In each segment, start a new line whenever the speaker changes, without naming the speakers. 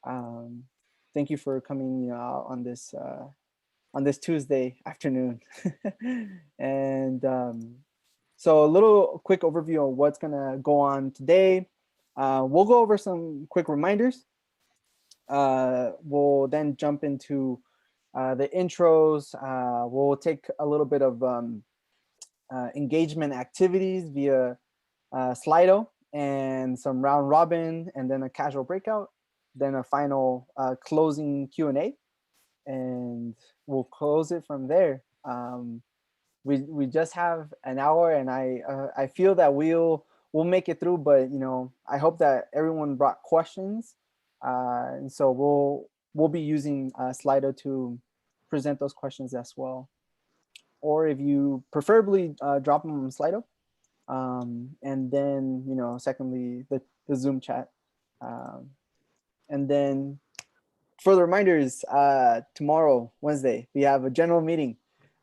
Thank you for coming out on this Tuesday afternoon. And so a little quick overview of what's gonna go on today. We'll go over some quick reminders. We'll then jump into the intros. We'll take a little bit of engagement activities via Slido and some round robin, and then a casual breakout, then a final closing Q&A, and we'll close it from there. We just have an hour, and I feel that we'll make it through, but I hope that everyone brought questions, and so we'll be using Slido to present those questions as well. Or if you preferably drop them on Slido, and then secondly the Zoom chat, and then for the reminders, tomorrow Wednesday we have a general meeting.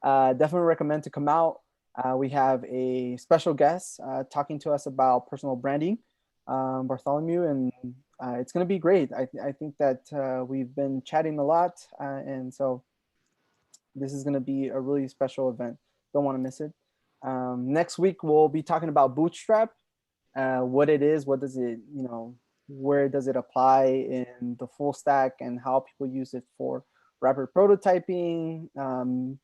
Definitely recommend to come out. We have a special guest talking to us about personal branding, Bartholomew, and it's going to be great. I think that we've been chatting a lot, and so this is going to be a really special event. Don't want to miss it. Next week we'll be talking about Bootstrap, what it is, what does it, where does it apply in the full stack, and how people use it for rapid prototyping.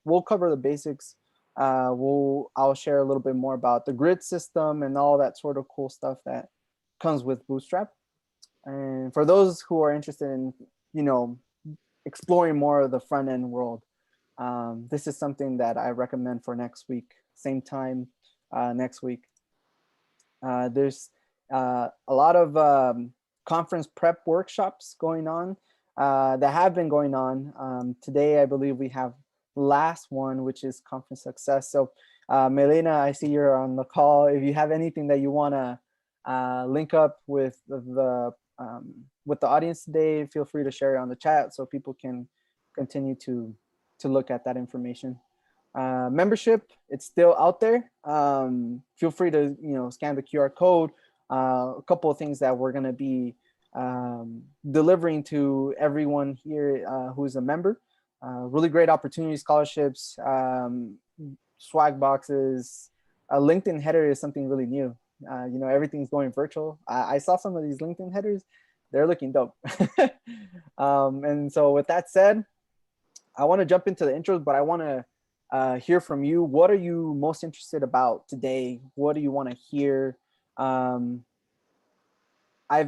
We'll cover the basics. I'll share a little bit more about the grid system and all that sort of cool stuff that comes with Bootstrap. And for those who are interested in, exploring more of the front end world, this is something that I recommend for next week, same time next week. There's a lot of conference prep workshops going on that have been going on. Today, I believe we have last one, which is conference success. So Melena, I see you're on the call. If you have anything that you want to link up with the audience today, feel free to share it on the chat so people can continue to look at that information. Membership, it's still out there. Feel free to scan the QR code. A couple of things that we're going to be delivering to everyone here who's a member. Really great opportunities, scholarships, swag boxes. A LinkedIn header is something really new. Everything's going virtual. I saw some of these LinkedIn headers. They're looking dope. And so with that said, I want to jump into the intros, but I want to hear from you. What are you most interested about today? What do you want to hear? I've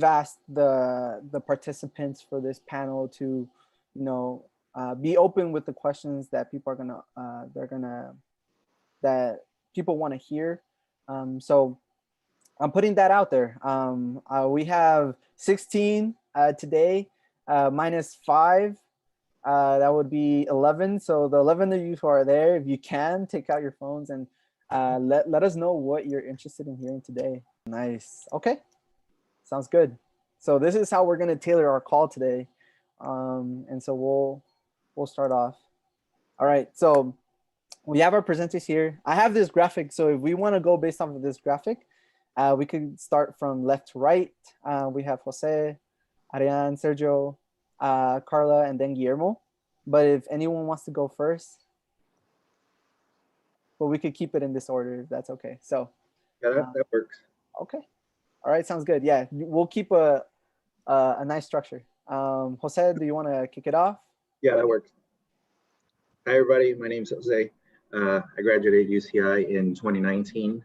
asked the participants for this panel to, be open with the questions that people are that people want to hear. So I'm putting that out there. We have 16 today, minus 5. That would be 11. So the 11 of you who are there, if you can, take out your phones and let us know what you're interested in hearing today. Nice. Okay. Sounds good. So this is how we're going to tailor our call today. And so we'll start off. All right. So we have our presenters here. I have this graphic. So if we want to go based off of this graphic, we could start from left to right. We have Jose, Ariane, Sergio, Carla, and then Guillermo. But if anyone wants to go first, well, we could keep it in this order if that's okay. So
yeah, that works.
Okay. All right, sounds good. Yeah, we'll keep a nice structure. Jose, do you want to kick it off?
Yeah, that works. Hi, everybody. My name's Jose. I graduated UCI in 2019.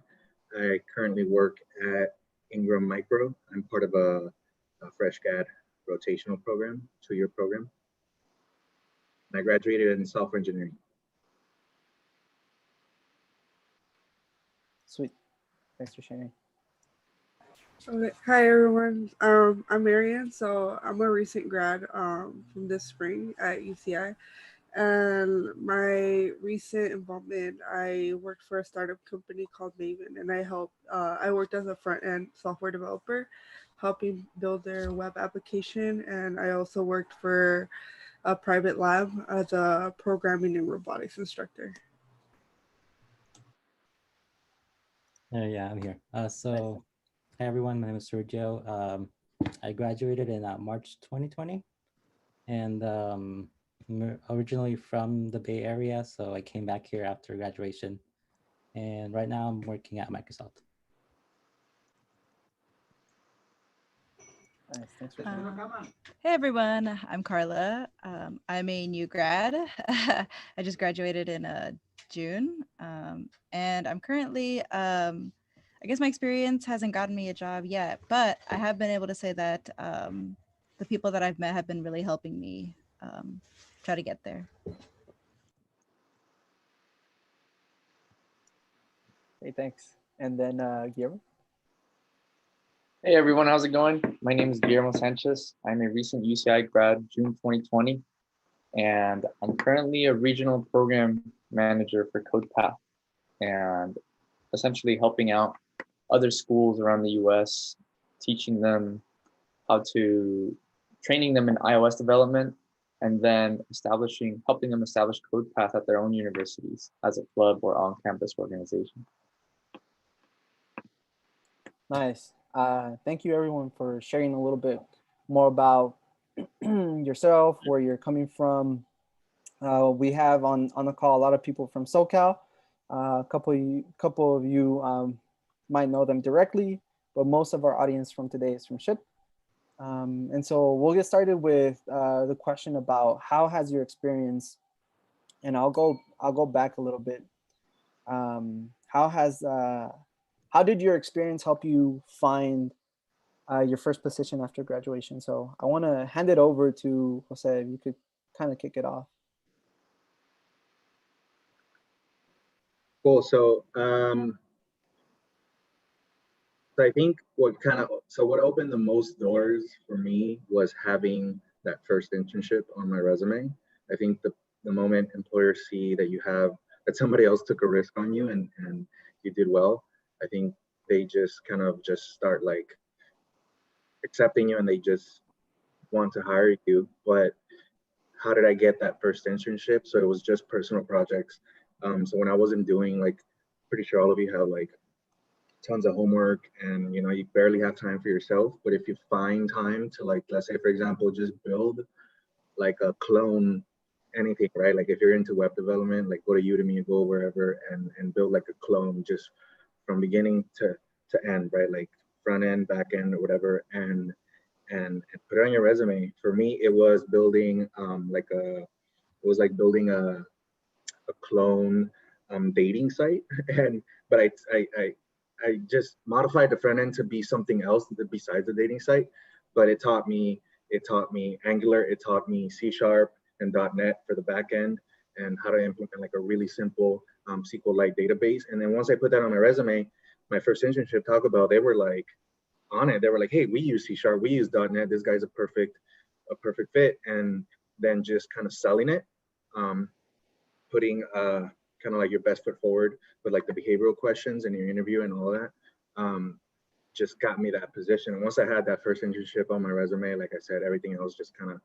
I currently work at Ingram Micro. I'm part of a fresh grad rotational program, 2-year program. And I graduated in software engineering.
Sweet. Thanks for sharing.
Okay. Hi, everyone. I'm Marianne. So I'm a recent grad from this spring at UCI. And my recent involvement, I worked for a startup company called Maven, and I worked as a front-end software developer, helping build their web application. And I also worked for a private lab as a programming and robotics instructor.
Yeah, I'm here. So, hi everyone, my name is Sergio. I graduated in March 2020, and I'm originally from the Bay Area, so I came back here after graduation. And right now I'm working at Microsoft.
Nice. Thanks for sharing.
Hey everyone, I'm Carla. I'm a new grad. I just graduated in June, and I'm currently, I guess my experience hasn't gotten me a job yet, but I have been able to say that the people that I've met have been really helping me try to get there.
Hey, thanks. And then Guillermo.
Hey everyone, how's it going? My name is Guillermo Sanchez. I'm a recent UCI grad, June 2020, and I'm currently a regional program manager for CodePath, and essentially helping out other schools around the US, teaching them training them in iOS development, and then helping them establish CodePath at their own universities as a club or on-campus organization.
Nice. Thank you everyone for sharing a little bit more about yourself, where you're coming from. We have on the call a lot of people from SoCal. A couple of you might know them directly, but most of our audience from today is from SHPE. And so we'll get started with the question about how has your experience, and I'll go back a little bit. How did your experience help you find your first position after graduation? So I want to hand it over to Jose. If you could kind of kick it off.
Cool. So I think what opened the most doors for me was having that first internship on my resume. I think the moment employers see that somebody else took a risk on you and you did well, I think they just kind of just start like accepting you, and they just want to hire you. But how did I get that first internship? So it was just personal projects. So when I wasn't doing, like, pretty sure all of you have like tons of homework, and you barely have time for yourself. But if you find time to, like, let's say for example, just build like a clone, anything, right? Like if you're into web development, like go to Udemy, go wherever, and build like a clone just from beginning to end, right? Like front end, back end, or whatever, and put it on your resume. For me, it was building building a clone dating site, but I just modified the front end to be something else besides the dating site. But it taught me Angular, it taught me C# and .NET for the back end, and how to implement like a really simple SQLite database. And then once I put that on my resume, my first internship, Taco Bell, they were like on it. They were like, hey, we use C#, we use .NET. This guy's a perfect fit. And then just kind of selling it, putting kind of like your best foot forward with like the behavioral questions in your interview and all that, just got me that position. And once I had that first internship on my resume, like I said, everything else just kind of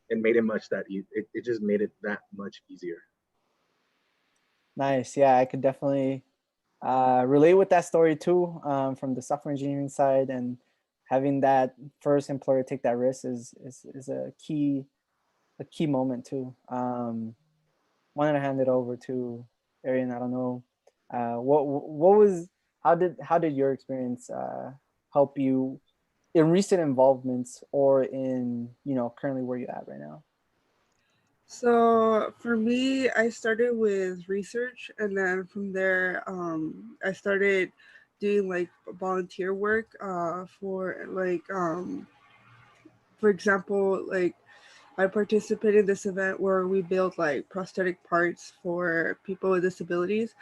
it made it just made it that much easier.
Nice. Yeah, I could definitely relate with that story too, from the software engineering side, and having that first employer take that risk is a key moment too. Wanted to hand it over to Arian. I don't know, how did your experience help you in recent involvements, or in currently where you're at right now?
So for me, I started with research, and then from there, I started doing like volunteer work for like, for example, like I participated in this event where we built like prosthetic parts for people with disabilities.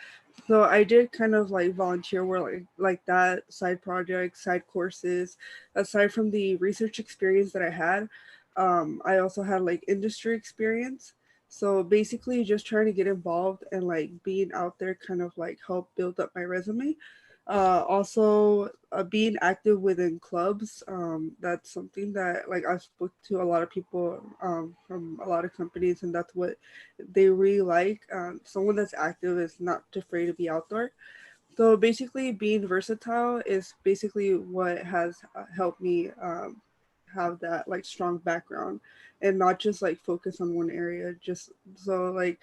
So I did kind of like volunteer work like that, side projects, side courses. Aside from the research experience that I had, I also had like industry experience. So basically just trying to get involved and like being out there kind of like help build up my resume. Also being active within clubs, that's something that like I spoke to a lot of people from a lot of companies, and that's what they really like. Someone that's active is not afraid to be out there. So basically, being versatile is basically what has helped me have that like strong background, and not just like focus on one area. Just so like,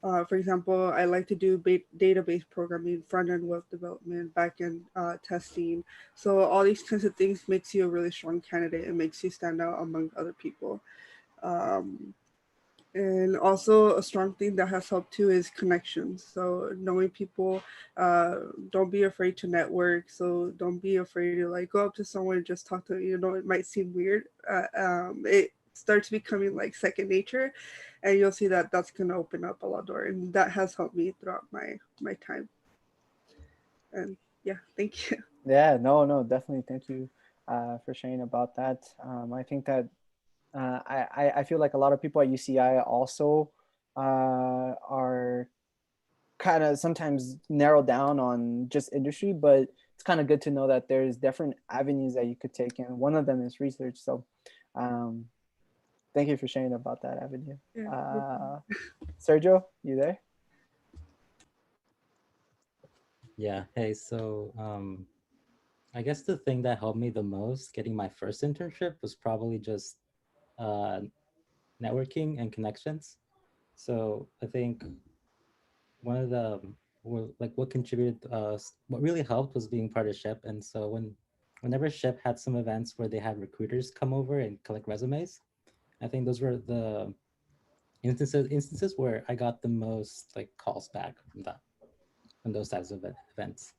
for example, I like to do database programming, front end web development, back end testing. So all these kinds of things makes you a really strong candidate and makes you stand out among other people. Um, and also a strong thing that has helped too is connections. So knowing people, don't be afraid to network. So don't be afraid to like go up to someone and just talk to them. You know, it might seem weird. It starts becoming like second nature, and you'll see that that's going to open up a lot of doors, and that has helped me throughout my time. And yeah, thank you.
Yeah, no, definitely. Thank you for sharing about that. I think that I feel like a lot of people at UCI also are kind of sometimes narrowed down on just industry, but it's kind of good to know that there's different avenues that you could take, and one of them is research. So thank you for sharing about that avenue.
Yeah.
Sergio, you there?
Yeah. Hey, so I guess the thing that helped me the most getting my first internship was probably just uh, networking and connections. So I think one of the what contributed what really helped was being part of SHIP. And so whenever SHIP had some events where they had recruiters come over and collect resumes, I think those were the instances where I got the most like calls back from those types of events.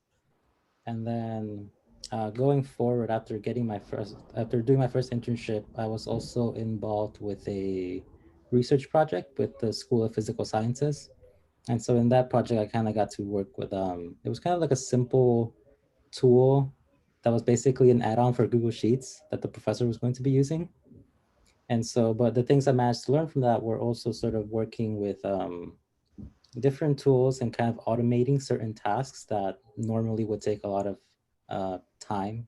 And then going forward, after doing my first internship, I was also involved with a research project with the School of Physical Sciences. And so in that project, I kind of got to work with, it was kind of like a simple tool that was basically an add-on for Google Sheets that the professor was going to be using. And so, but the things I managed to learn from that were also sort of working with different tools and kind of automating certain tasks that normally would take a lot of time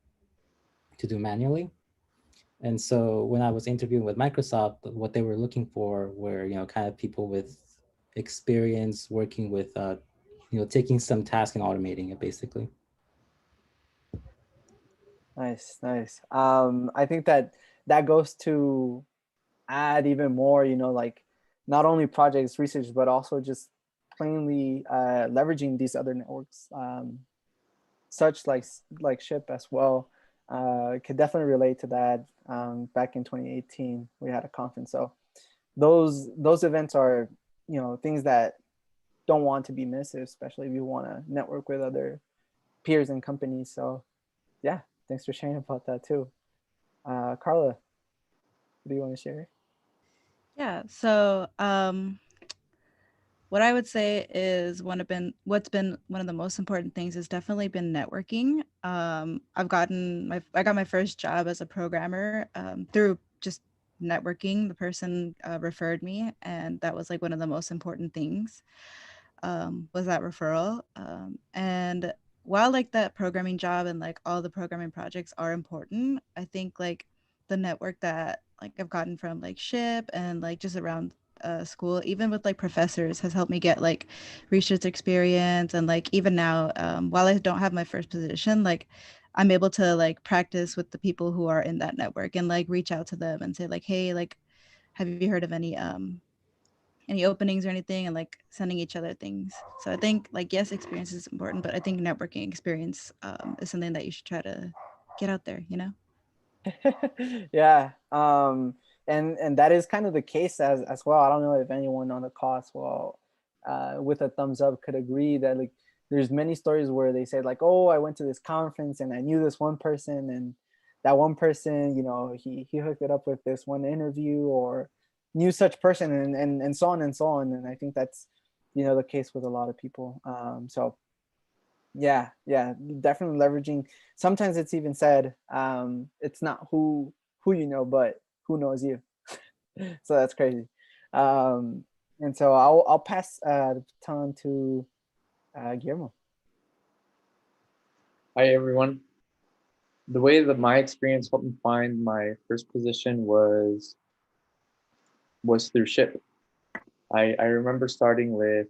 to do manually. And so when I was interviewing with Microsoft, what they were looking for were, kind of people with experience working with, taking some task and automating it basically.
Nice. I think that goes to add even more, like not only projects research, but also just plainly leveraging these other networks, such like SHIP as well. Could definitely relate to that. Back in 2018, we had a conference. So those events are, things that don't want to be missed, especially if you want to network with other peers and companies. So yeah, thanks for sharing about that too. Carla, what do you want to share?
Yeah. So what I would say is what's been one of the most important things has definitely been networking. I got my first job as a programmer through just networking. The person referred me, and that was like one of the most important things, was that referral. And while like that programming job and like all the programming projects are important, I think like the network that like I've gotten from like SHIP and like just around school, even with like professors, has helped me get like research experience. And like even now, while I don't have my first position, like I'm able to like practice with the people who are in that network and like reach out to them and say like, hey, like, have you heard of any openings or anything, and like sending each other things. So I think like, yes, experience is important, but I think networking experience is something that you should try to get out there,
Yeah. And that is kind of the case as well. I don't know if anyone on the call as well with a thumbs up could agree that like there's many stories where they say like, oh, I went to this conference and I knew this one person, and that one person, he hooked it up with this one interview or knew such person, and so on and so on. And I think that's the case with a lot of people. So yeah, definitely leveraging. Sometimes it's even said it's not who you know, but who knows you. So that's crazy. And so I'll pass the baton to Guillermo.
Hi, everyone. The way that my experience helped me find my first position was through SHIP. I remember starting with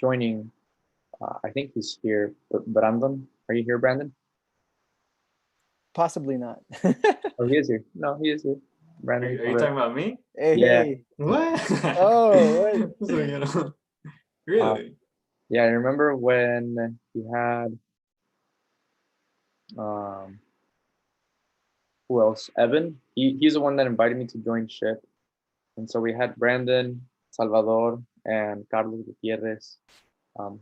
joining I think he's here. Brandon, are you here, Brandon?
Possibly not.
Oh, he is here. No, he is here. Brandon.
Are you talking about me?
Hey,
Yeah.
hey.
What?
Oh, what?
So, you know, really?
Yeah, I remember when he had who else? Evan. He's the one that invited me to join SHIP. And so we had Brandon, Salvador, and Carlos Gutierrez.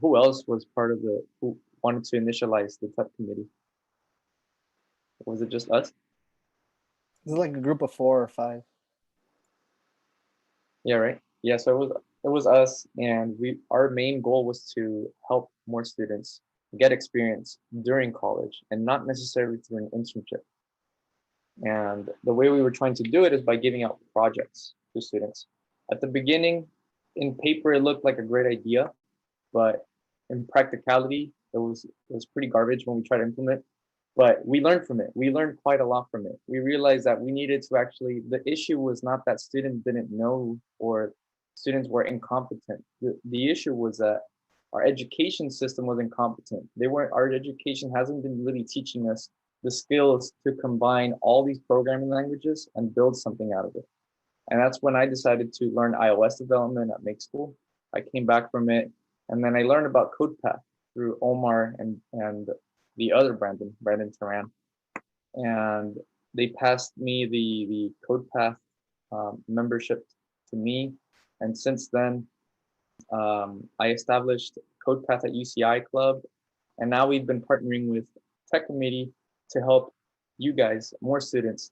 Who else was part of who wanted to initialize the TEP committee? Was it just us?
This is like a group of 4 or 5.
Yeah, right. Yeah, so it was us, and our main goal was to help more students get experience during college and not necessarily through an internship. And the way we were trying to do it is by giving out projects to students. At the beginning, in paper, it looked like a great idea, but in practicality, it was pretty garbage when we tried to implement. But we learned from it. We learned quite a lot from it. We realized that we needed to actually, the issue was not that students didn't know or students were incompetent. The issue was that our education system was incompetent. Our education hasn't been really teaching us the skills to combine all these programming languages and build something out of it. And that's when I decided to learn iOS development at Make School. I came back from it, and then I learned about CodePath through Omar and the other Brandon Taran. And they passed me the CodePath membership to me. And since then, I established CodePath at UCI Club. And now we've been partnering with Tech Committee to help you guys, more students,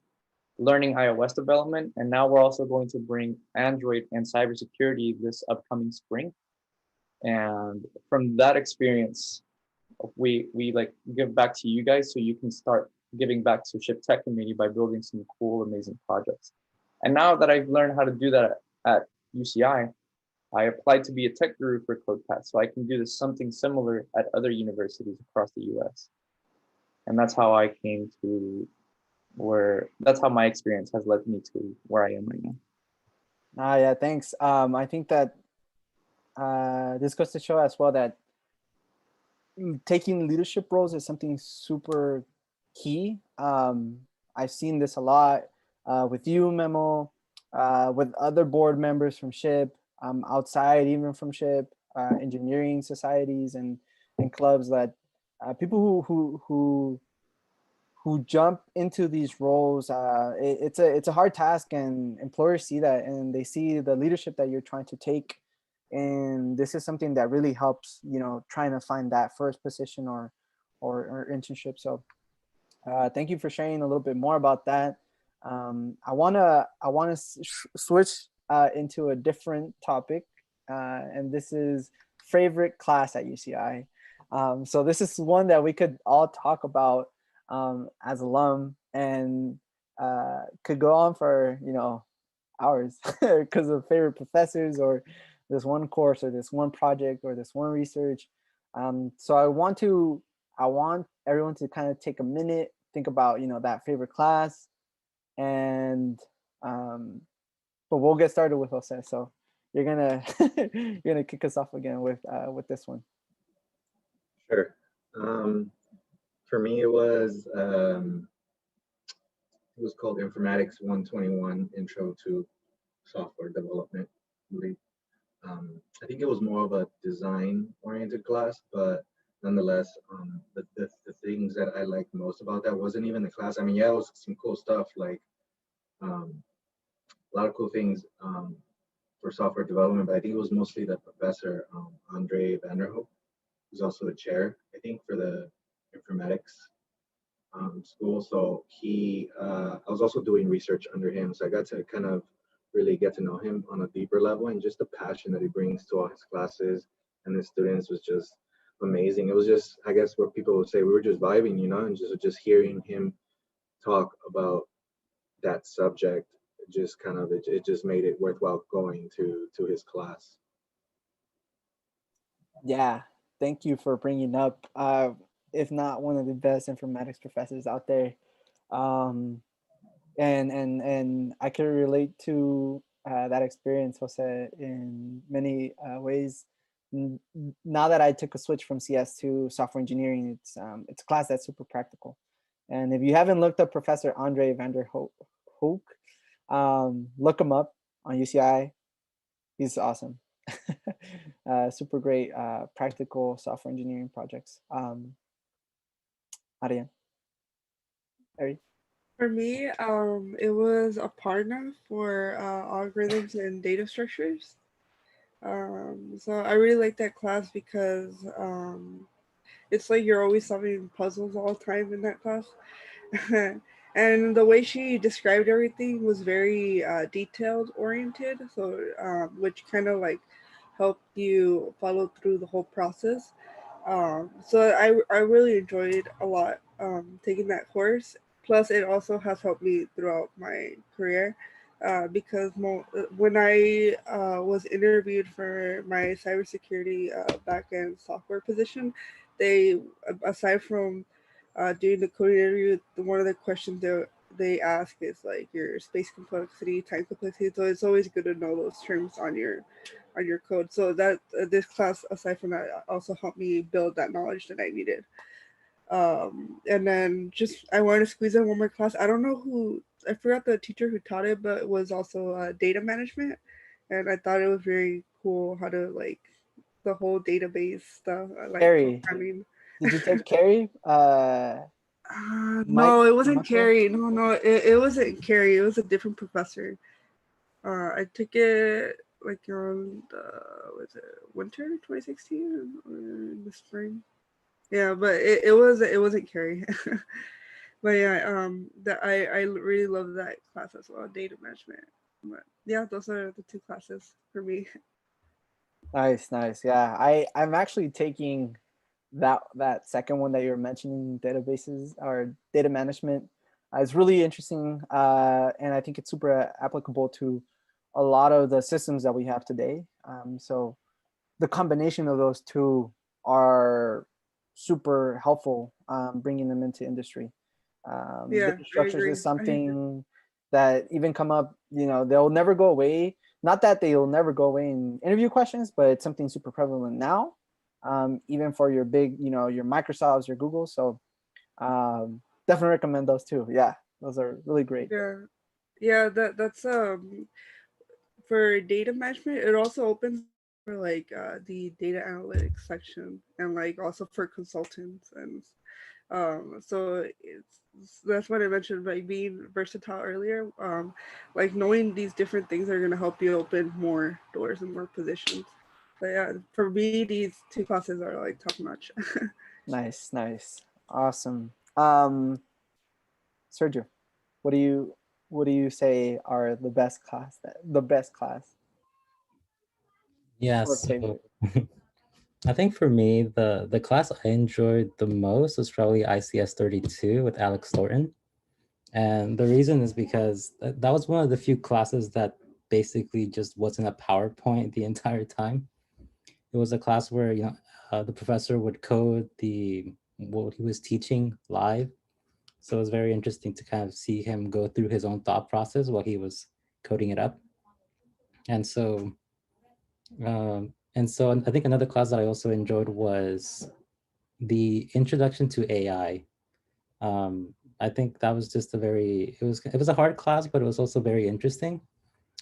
learning iOS development. And now we're also going to bring Android and cybersecurity this upcoming spring. And from that experience, we like give back to you guys so you can start giving back to SHIP Tech Committee by building some cool, amazing projects. And now that I've learned how to do that at UCI, I applied to be a tech guru for CodePath, so I can do something similar at other universities across the US. And that's how I came to that's how my experience has led me to where I am right now.
Yeah, thanks. I think that this goes to show as well that taking leadership roles is something super key. I've seen this a lot with you, Memo, with other board members from SHIP, outside even from SHIP, engineering societies and clubs, that people who jump into these roles, it's a hard task, and employers see that, and they see the leadership that you're trying to take. And this is something that really helps, trying to find that first position or internship. So thank you for sharing a little bit more about that. I wanna switch into a different topic, and this is favorite class at UCI. So this is one that we could all talk about as alum, and could go on for hours because of favorite professors, or this one course, or this one project, or this one research. So I want everyone to kind of take a minute, think about that favorite class, and but we'll get started with Jose. So you're gonna you're gonna kick us off again with this one.
Sure. For me, it was called Informatics 121 Intro to Software Development. I think it was more of a design-oriented class, but nonetheless, the things that I liked most about that wasn't even the class. I mean, yeah, it was some cool stuff, like a lot of cool things for software development, but I think it was mostly the professor, Andre Vanderhoek, who's also the chair, I think, for the informatics school. So I was also doing research under him, so I got to kind of really get to know him on a deeper level, and just the passion that he brings to all his classes and his students was just amazing. It was just, I guess, what people would say, we were just vibing, and just hearing him talk about that subject, just kind of it just made it worthwhile going to his class.
Yeah, thank you for bringing up if not one of the best informatics professors out there. And I can relate to that experience, Jose, in many ways. now that I took a switch from CS to software engineering, it's a class that's super practical. And if you haven't looked up Professor Andre van der Hoek, look him up on UCI. He's awesome. Super great practical software engineering projects. Ariane. Ari?
For me, it was a partner for algorithms and data structures. So I really like that class because it's like you're always solving puzzles all the time in that class. And the way she described everything was very detailed oriented, so which kind of like helped you follow through the whole process. So I really enjoyed a lot taking that course. Plus, it also has helped me throughout my career because when I was interviewed for my cybersecurity backend software position, they, aside from doing the coding interview, one of the questions they ask is like your space complexity, time complexity. So it's always good to know those terms on your code. So that this class, aside from that, also helped me build that knowledge that I needed. And then just I wanted to squeeze in one more class. I don't know who, I forgot the teacher who taught it, but it was also data management, and I thought it was very cool how to like the whole database stuff, like
Carrie.
programming.
Did you take Carrie?
No, it wasn't
Michael?
Carrie. No, it wasn't Carrie. It was a different professor. I took it like around was it winter 2016 or in the spring? Yeah, but it wasn't Carrie. But yeah, that I really love that class as well, data management. But yeah, those are the two classes for me.
Nice. Yeah, I'm actually taking that second one that you're mentioning, databases or data management. It's really interesting, and I think it's super applicable to a lot of the systems that we have today. So the combination of those two are super helpful, bringing them into industry.
Yeah,
Data
I
structures
agree.
is something that even come up, they'll never go away. Not that they'll never go away in interview questions, but it's something super prevalent now, even for your big, your Microsofts, your Google. So definitely recommend those too. Yeah, those are really great.
Yeah, that's for data management. It also opens for like the data analytics section, and like also for consultants, and so that's what I mentioned by being versatile earlier. Like knowing these different things are going to help you open more doors and more positions. But yeah, for me, these two classes are like top notch.
Nice. Awesome. Sergio, what do you say are the best class?
Yeah,
Or
so
favorite?
I think for me, the class I enjoyed the most was probably ICS 32 with Alex Thornton. And the reason is because that was one of the few classes that basically just wasn't a PowerPoint the entire time. It was a class where the professor would code what he was teaching live. So it was very interesting to kind of see him go through his own thought process while he was coding it up. And so I think another class that I also enjoyed was the introduction to AI. I think that was just it was a hard class, but it was also very interesting.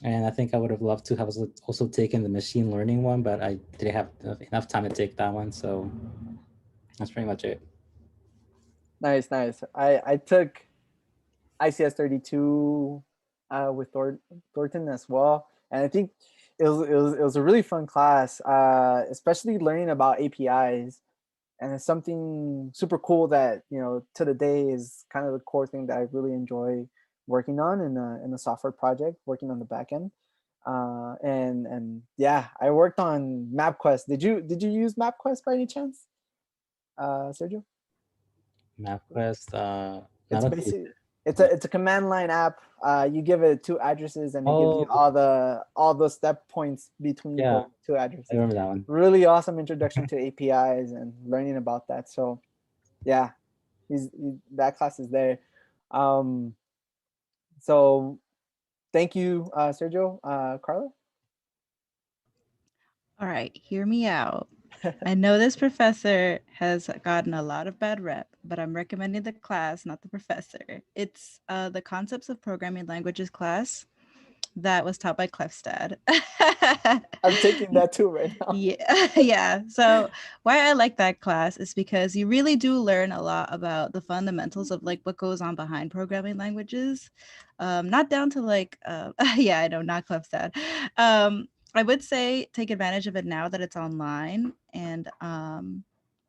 And I think I would have loved to have also taken the machine learning one, but I didn't have enough time to take that one. So that's pretty much it.
Nice. I took ICS 32 with Thornton as well, and I think it was a really fun class, especially learning about APIs, and it's something super cool that to the day is kind of the core thing that I really enjoy working on in a software project, working on the back end. And yeah, I worked on MapQuest. Did you use MapQuest by any chance, Sergio?
MapQuest,
It's basically it's a command line app. You give it two addresses and it gives you all the step points between the two addresses.
I remember that one.
Really awesome introduction to APIs and learning about that. So yeah, that class is there. So thank you, Sergio. Carla?
All right, hear me out. I know this professor has gotten a lot of bad rep, but I'm recommending the class, not the professor. It's the Concepts of Programming Languages class that was taught by Clefstad.
I'm taking that too right now.
Yeah, yeah. So why I like that class is because you really do learn a lot about the fundamentals of like what goes on behind programming languages. Not down to like, yeah, I know, not Clefstad. I would say take advantage of it now that it's online and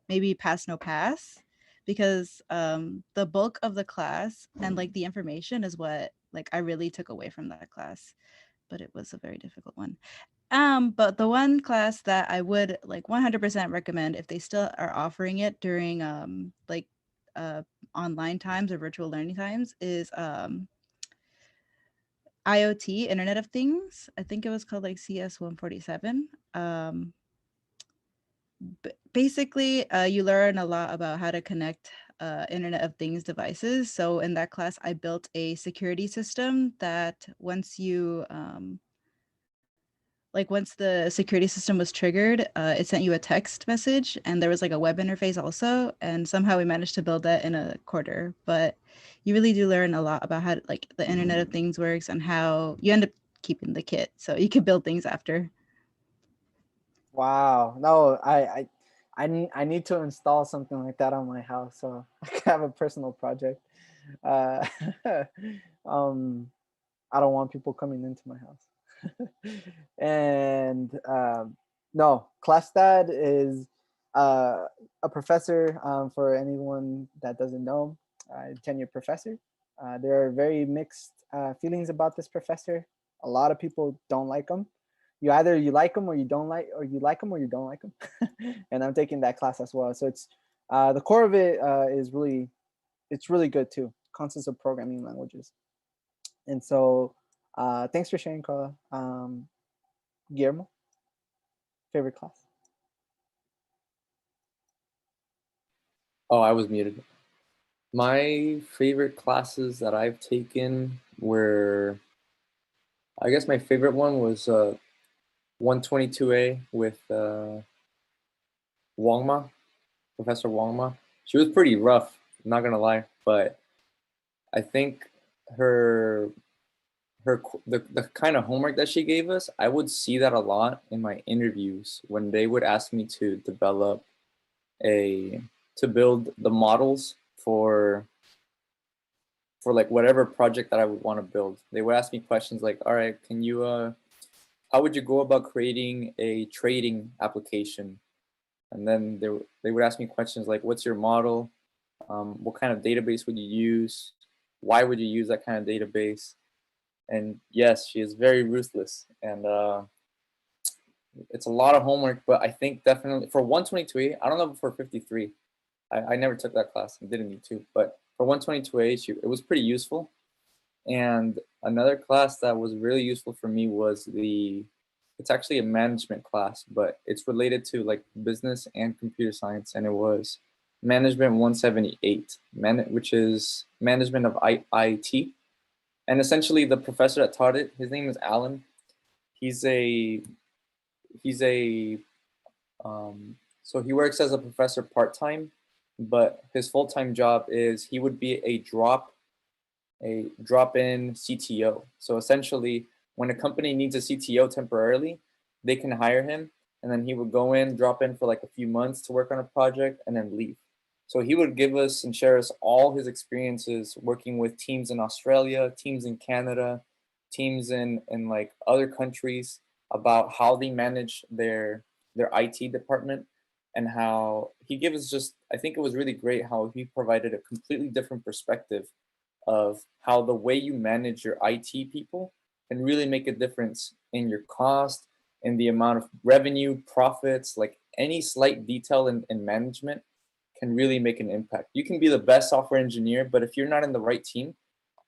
maybe pass no pass because the bulk of the class and like the information is what like I really took away from that class, but it was a very difficult one. But the one class that I would like 100% recommend if they still are offering it during like online times or virtual learning times is IoT, Internet of Things. I think it was called like CS 147. Basically, you learn a lot about how to connect Internet of Things devices. So in that class, I built a security system that once you like once the security system was triggered, it sent you a text message and there was like a web interface also. And somehow we managed to build that in a quarter. But you really do learn a lot about how like the Internet of Things works and how you end up keeping the kit. So you can build things after.
Wow. No, I need to install something like that on my house so I can have a personal project. Uh, I don't want people coming into my house. And no, ClassDad is a professor, for anyone that doesn't know, tenured professor. There are very mixed feelings about this professor. A lot of people don't like him. You like him or you don't like, or you like him or you don't like him. And I'm taking that class as well. So it's the core of it is really, it's really good too. Concepts of programming languages. And so thanks for sharing, Carla. Guillermo, favorite class?
Oh, I was muted. My favorite classes that I've taken were, I guess my favorite one was 122A with Wangma, Professor Wangma. She was pretty rough, not gonna lie, but I think her the kind of homework that she gave us, I would see that a lot in my interviews when they would ask me to develop to build the models for like whatever project that I would want to build. They would ask me questions like, all right, can you how would you go about creating a trading application? And then they would ask me questions like, what's your model? What kind of database would you use? Why would you use that kind of database? And yes, she is very ruthless, and it's a lot of homework. But I think definitely for 122A, I don't know for 53. I never took that class and didn't need to, but for 122A, it was pretty useful. And another class that was really useful for me was it's actually a management class, but it's related to like business and computer science, and it was Management 178, which is management of IT. And essentially, the professor that taught it, his name is Alan. He's a so he works as a professor part-time, but his full-time job is he would be a drop-in CTO. So essentially, when a company needs a CTO temporarily, they can hire him, and then he would go in, drop in for like a few months to work on a project, and then leave. So he would give us and share us all his experiences working with teams in Australia, teams in Canada, teams in like other countries about how they manage their IT department, and how he gave us just, I think it was really great how he provided a completely different perspective of how the way you manage your IT people can really make a difference in your cost, in the amount of revenue, profits, like any slight detail in management can really make an impact. You can be the best software engineer, but if you're not in the right team,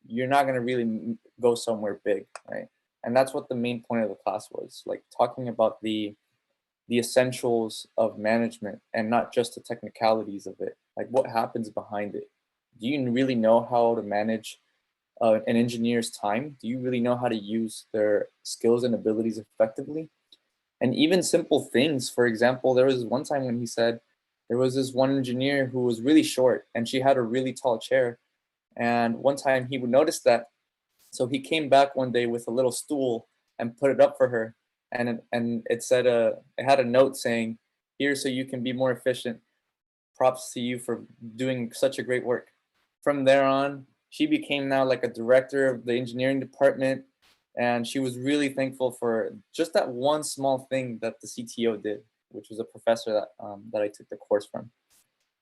you're not going to really go somewhere big, right? And that's what the main point of the class was, like talking about the essentials of management and not just the technicalities of it, like what happens behind it. Do you really know how to manage an engineer's time? Do you really know how to use their skills and abilities effectively? And even simple things. For example, there was one time when he said there was this one engineer who was really short and she had a really tall chair. And one time he would notice that. So he came back one day with a little stool and put it up for her. And it said, it had a note saying, "Here so you can be more efficient. Props to you for doing such a great work." From there on, she became now like a director of the engineering department. And she was really thankful for just that one small thing that the CTO did, which was a professor that I took the course from.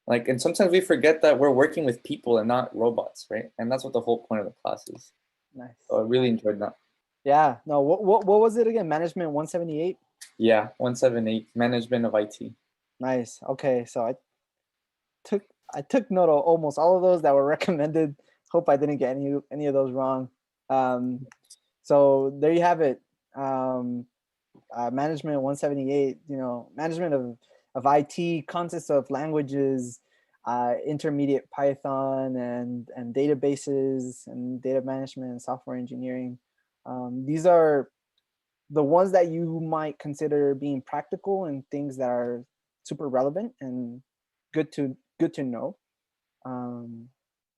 Like, and sometimes we forget that we're working with people and not robots, right? And that's what the whole point of the class is.
Nice.
So I really enjoyed that.
Yeah. No. What was it again? Management 178.
Yeah, 178, management of IT.
Nice. Okay. So I took note of almost all of those that were recommended. Hope I didn't get any of those wrong. So there you have it. Management 178. You know, management of IT consists of languages, intermediate Python and databases and data management and software engineering. These are the ones that you might consider being practical and things that are super relevant and good to know.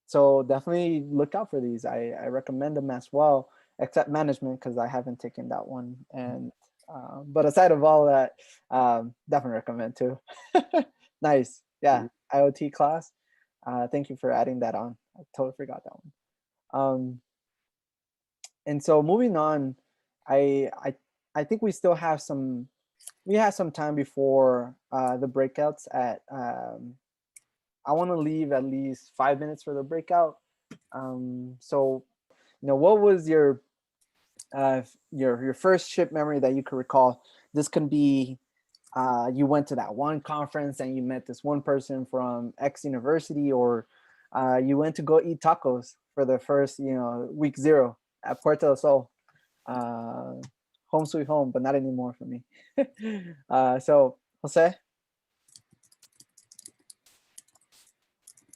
So definitely look out for these. I recommend them as well, except management because I haven't taken that one. And but aside of all that, definitely recommend too. Nice. Yeah, IoT class. Thank you for adding that on. I totally forgot that one. And so moving on, I think we still have some time before the breakouts at I want to leave at least 5 minutes for the breakout. So, you know, what was your first ship memory that you could recall? This can be you went to that one conference and you met this one person from X university, or you went to go eat tacos for the first, week 0 at Puerto del Sol. Home sweet home, but not anymore for me. So, Jose?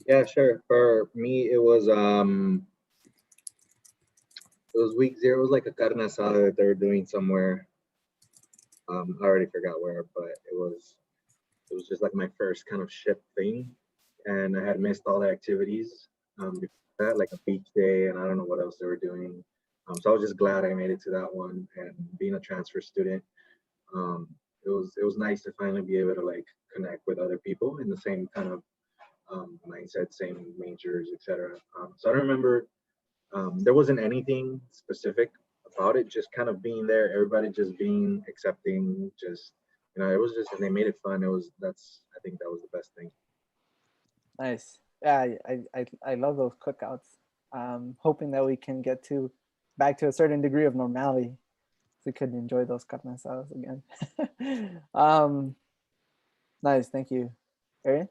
Yeah, sure. For me, it was week 0. It was like a carne asada that they were doing somewhere. I already forgot where, but it was just like my first kind of ship thing, and I had missed all the activities before that, like a beach day, and I don't know what else they were doing. So I was just glad I made it to that one. And being a transfer student, it was nice to finally be able to like connect with other people in the same kind of mindset, same majors, etc. So I don't remember. There wasn't anything specific about it, just kind of being there, everybody just being accepting, just it was just, and they made it fun. I think that was the best thing.
Nice. Yeah, I love those cookouts. Hoping that we can get back to a certain degree of normality, so we could enjoy those carne asadas again. Nice, thank you. Arian?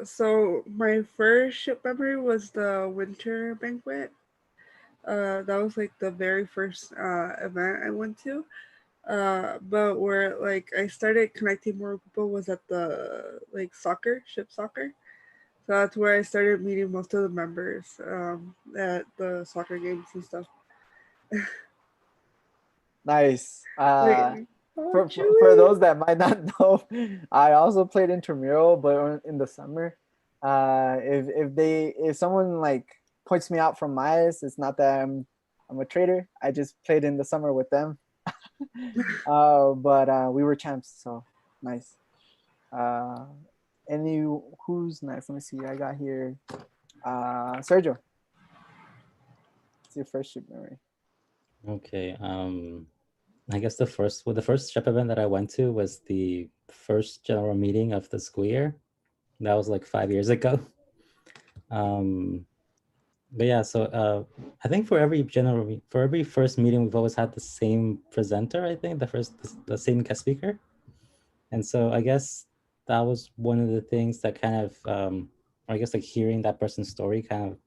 So my first ship memory was the winter banquet. That was like the very first event I went to. But where like I started connecting more people was at the like ship soccer. So that's where I started meeting most of the members at the soccer games and stuff.
Nice.
Wait,
For those that might not know, I also played intramural, but in the summer. If someone like points me out from MIAS, it's not that I'm a traitor. I just played in the summer with them. But we were champs, so nice. Who's next? Let me see. I got here. Sergio. What's your first ship memory?
Okay. I guess the first ship event that I went to was the first general meeting of the school year. That was like 5 years ago. But yeah, so I think for every first meeting, we've always had the same presenter. I think the same guest speaker, and so I guess that was one of the things that kind of, I guess like hearing that person's story kind of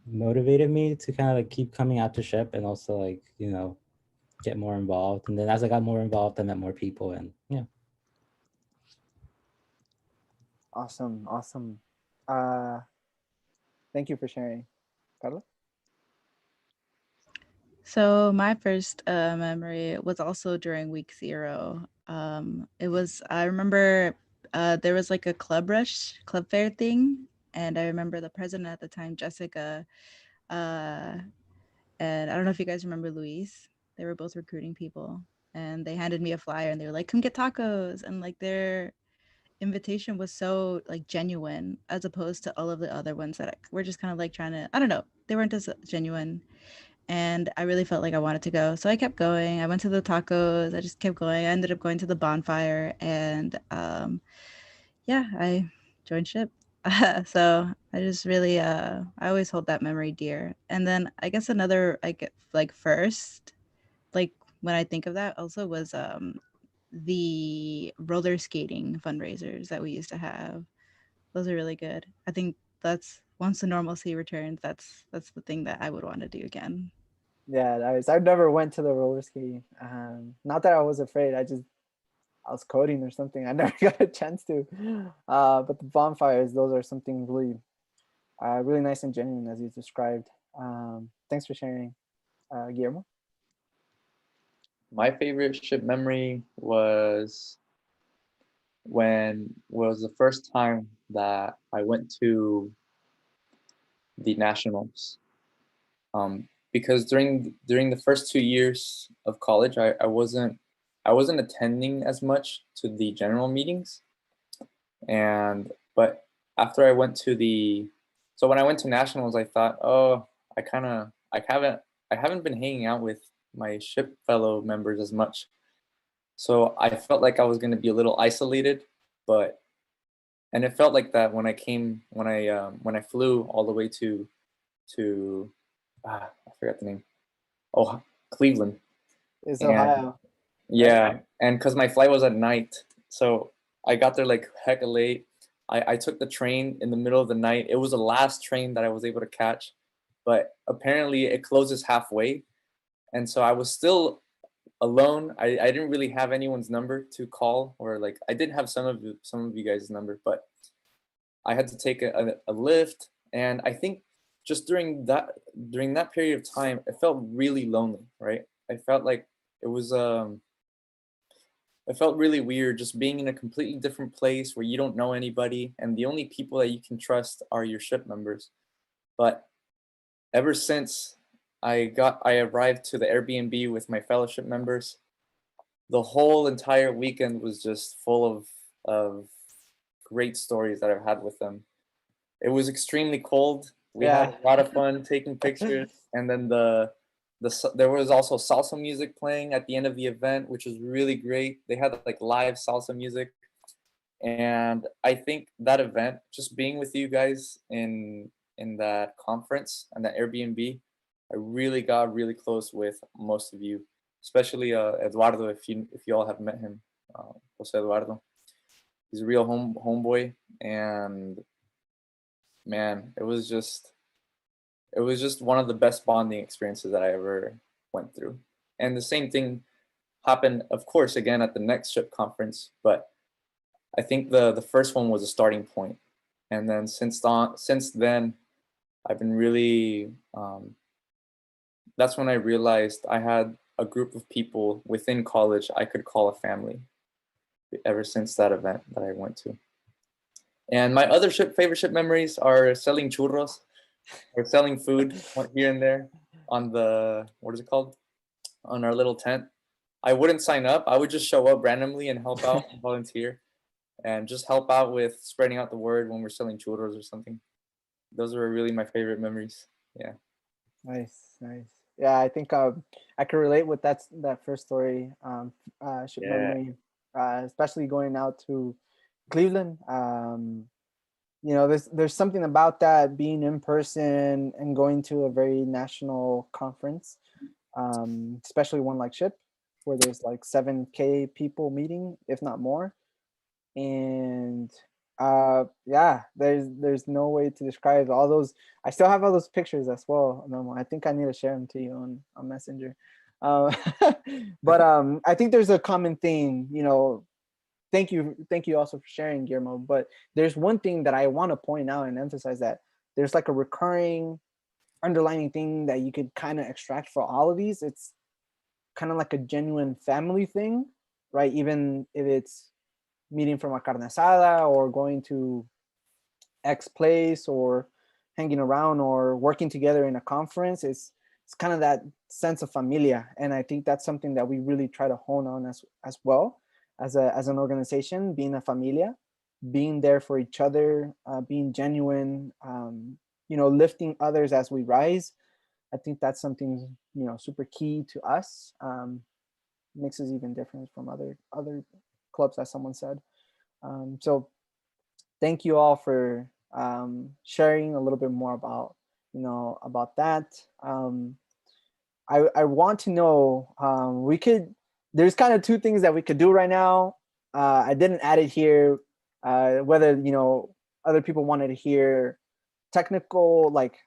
motivated me to kind of like keep coming out to ship and also like get more involved. And then as I got more involved, I met more people, and yeah.
Awesome. Thank you for sharing, Carla.
So my first memory was also during week 0. It was, I remember there was like a club fair thing, and I remember the president at the time, Jessica, uh, and I don't know if you guys remember Luis. They were both recruiting people, and they handed me a flyer, and they were like, "Come get tacos," and like their invitation was so like genuine, as opposed to all of the other ones that were just kind of like trying to, I don't know, they weren't as genuine. And I really felt like I wanted to go. So I kept going. I went to the tacos. I just kept going. I ended up going to the bonfire, and yeah, I joined ship. So I just really I always hold that memory dear. And then I guess another I get like first, like when I think of that also was the roller skating fundraisers that we used to have. Those are really good. I think that's once the normalcy returns, that's the thing that I would want to do again.
Yeah, I've never went to the roller skating. Not that I was afraid. I was coding or something. I never got a chance to. But the bonfires, those are something really, really nice and genuine, as you described. Thanks for sharing, Guillermo.
My favorite ship memory was the first time that I went to the nationals. Because during the first 2 years of college, I wasn't attending as much to the general meetings, but after I went to when I went to nationals, I thought, oh, I haven't been hanging out with my ship fellow members as much, so I felt like I was going to be a little isolated, and it felt like that when I flew all the way to I forgot the name. Oh, Cleveland.
It's
And
Ohio.
yeah, and because my flight was at night, so I got there like hecka late. I took the train in the middle of the night. It was the last train that I was able to catch, but apparently it closes halfway, and so I was still alone. I didn't really have anyone's number to call, or like I did have some of you guys' number, but I had to take a lift, and I think just during that period of time, it felt really lonely, right? I felt like it was it felt really weird just being in a completely different place where you don't know anybody, and the only people that you can trust are your ship members. But ever since I arrived to the Airbnb with my fellowship members, the whole entire weekend was just full of great stories that I've had with them. It was extremely cold. We had
Yeah.
a lot of fun taking pictures, and then there was also salsa music playing at the end of the event, which was really great. They had like live salsa music, and I think that event, just being with you guys in that conference and that Airbnb, I really got really close with most of you, especially Eduardo. If you all have met him, Jose Eduardo, he's a real homeboy, and man, it was just one of the best bonding experiences that I ever went through. And the same thing happened, of course, again at the next ship conference, but I think the first one was a starting point. And then since then, I've been really, that's when I realized I had a group of people within college I could call a family ever since that event that I went to. And my other favorite ship memories are selling churros or selling food here and there on the, what is it called? On our little tent. I wouldn't sign up. I would just show up randomly and help out and volunteer and just help out with spreading out the word when we're selling churros or something. Those were really my favorite memories. Yeah.
Nice. Yeah, I think I can relate with that first story, ship memory, especially going out to Cleveland. There's something about that, being in person and going to a very national conference, especially one like SHIP, where there's like 7K people meeting, if not more. And yeah, there's no way to describe all those. I still have all those pictures as well. I think I need to share them to you on Messenger. But I think there's a common thing, thank you also for sharing, Guillermo. But there's one thing that I want to point out and emphasize, that there's like a recurring underlining thing that you could kind of extract for all of these, it's kind of like a genuine family thing, right? Even if it's meeting from a carne asada or going to X place or hanging around or working together in a conference, it's kind of that sense of familia. And I think that's something that we really try to hone on as well as an organization, being a familia, being there for each other, being genuine, lifting others as we rise. I think that's something, super key to us. Makes us even different from other clubs, as someone said. So thank you all for sharing a little bit more about about that. I want to know, there's kind of two things that we could do right now. I didn't add it here, whether other people wanted to hear technical, like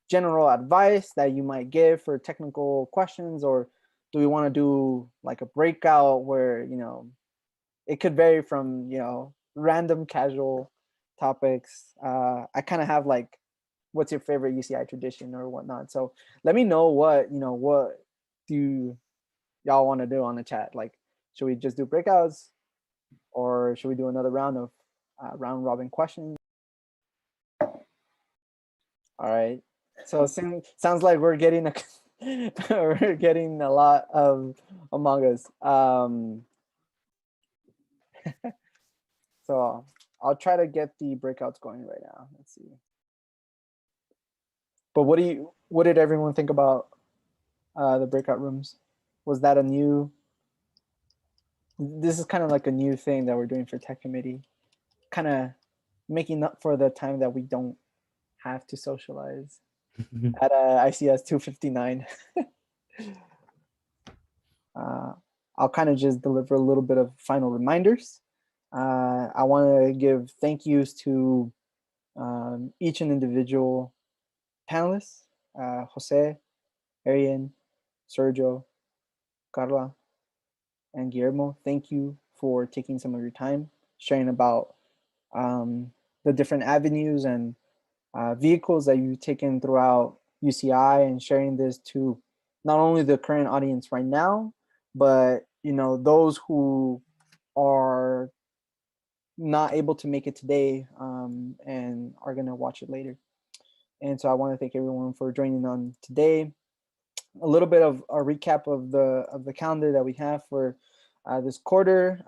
general advice that you might give for technical questions, or do we want to do like a breakout where it could vary from random casual topics. I kind of have like, what's your favorite UCI tradition or whatnot. So let me know what do y'all want to do on the chat. Like, should we just do breakouts, or should we do another round of round robin questions? All right. So sounds like we're getting we're getting a lot of Among Us. So I'll try to get the breakouts going right now. Let's see. But what did everyone think about the breakout rooms? Was that this is kind of like a new thing that we're doing for tech committee, kind of making up for the time that we don't have to socialize at ICS 259. I'll kind of just deliver a little bit of final reminders. I want to give thank yous to each and individual panelists, Jose, Arian, Sergio, Carla, and Guillermo. Thank you for taking some of your time, sharing about the different avenues and vehicles that you've taken throughout UCI, and sharing this to not only the current audience right now, but those who are not able to make it today and are going to watch it later. And so I want to thank everyone for joining on today. A little bit of a recap of the calendar that we have for this quarter.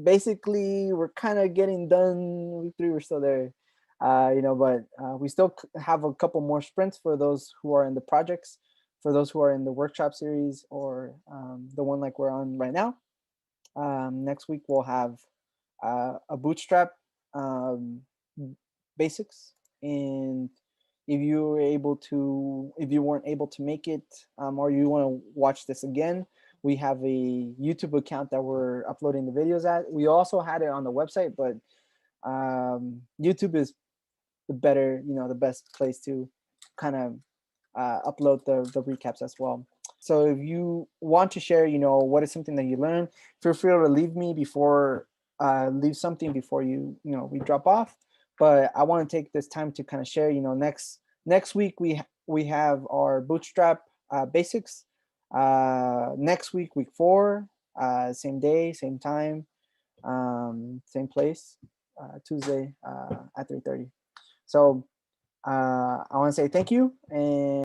Basically, we're kind of getting done. Week 3, we're still there, but we still have a couple more sprints for those who are in the projects, for those who are in the workshop series, or the one like we're on right now. Next week we'll have a bootstrap basics, and if you weren't able to make it, or you want to watch this again, we have a YouTube account that we're uploading the videos at. We also had it on the website, but YouTube is the best place to kind of upload the recaps as well. So if you want to share, what is something that you learned, feel free to leave something before we drop off. But I want to take this time to kind of share, next week we have our bootstrap basics. Next week, week 4, same day, same time, same place, Tuesday at 3:30. So I want to say thank you, and